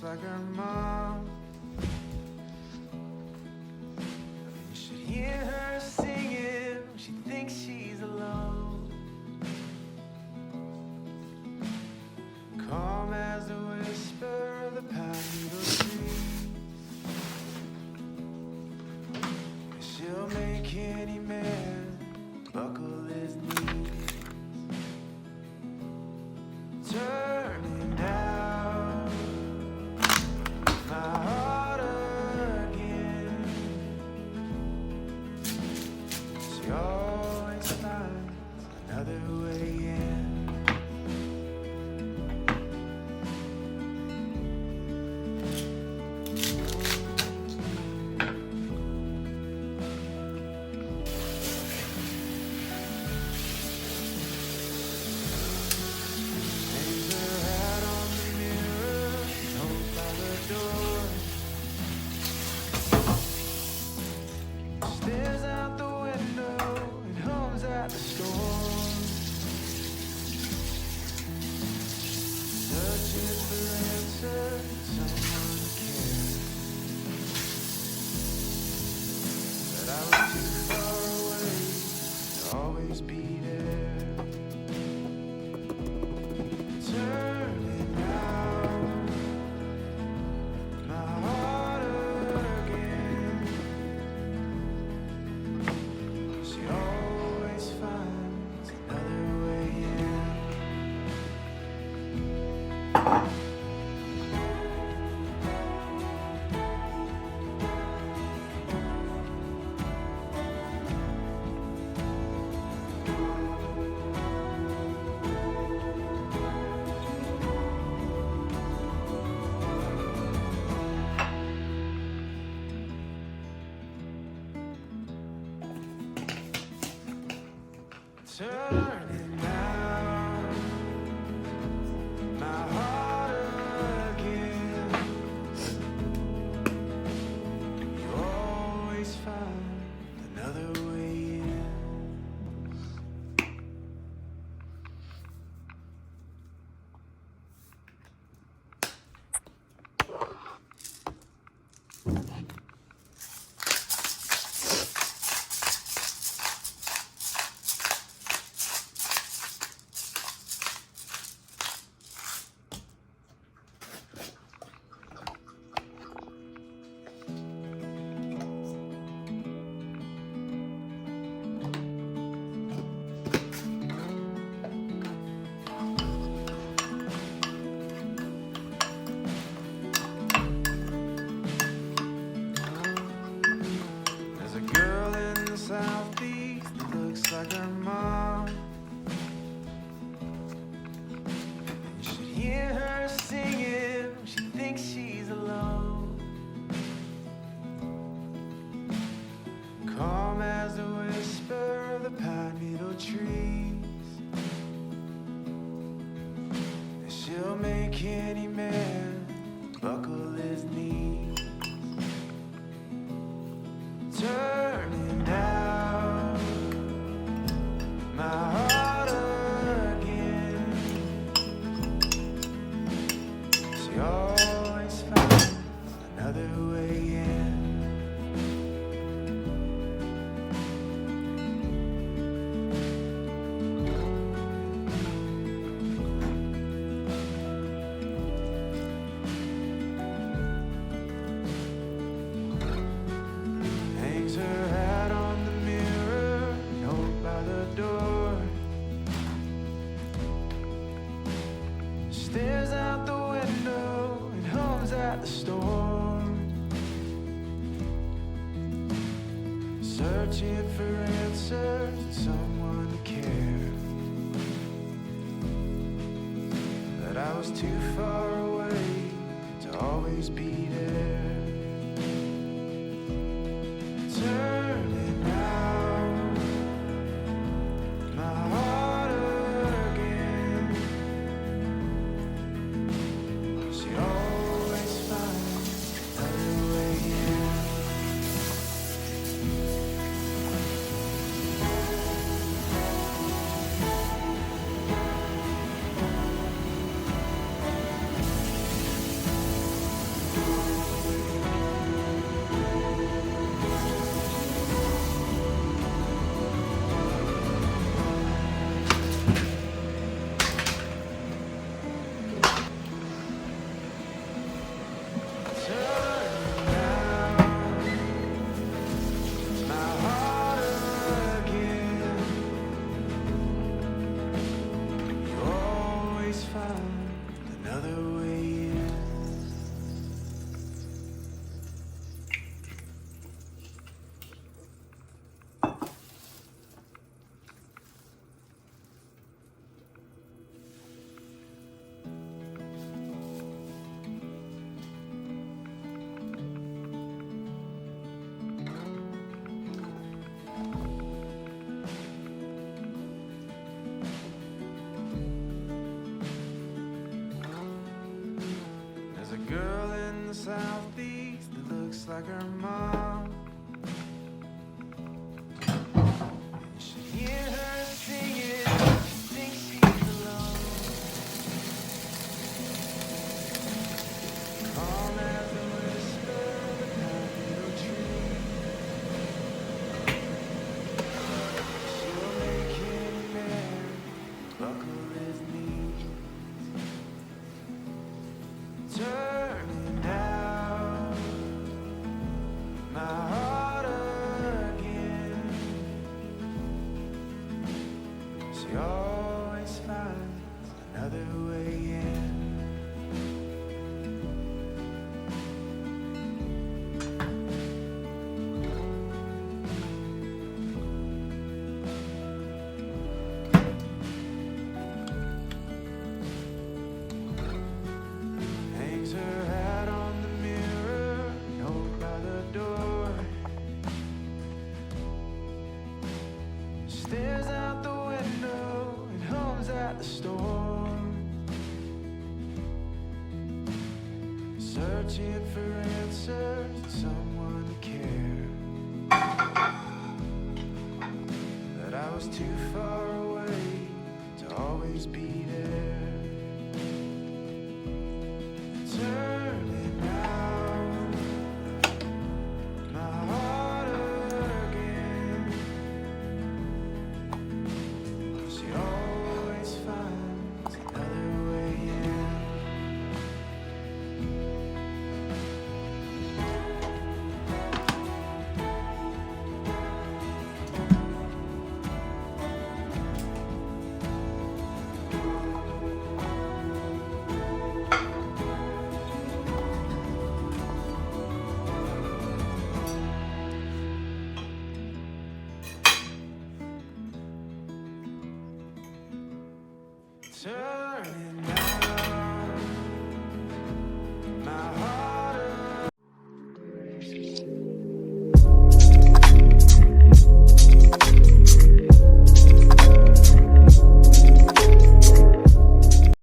like her mom. You should hear her singing when she thinks she's alone. Calm as the whisper of the pine needle trees. She'll make any man buckle his knees. Turning out my heart again. She always finds another way in. Always be there. Turning out my heart again. She always finds another way in. Turning out my heart again. You always find another way in. There's a girl in the southeast that looks like her mom. You should hear her singing when she thinks she's alone. Calm as the whisper of the pine needle trees. And she'll make any man buckle his knees. Turning out my heart again. She always finds another way in. Hangs her hat on the mirror, note by the door. Stares out the window and hums at the storm. Searching for answers and someone to care. But I was too far away to always be there. Turning out my heart again. She always finds another way in. searching for answers and someone to care. But I was too far away to always be there. Turning round my heart again. She always finds another way in. Turning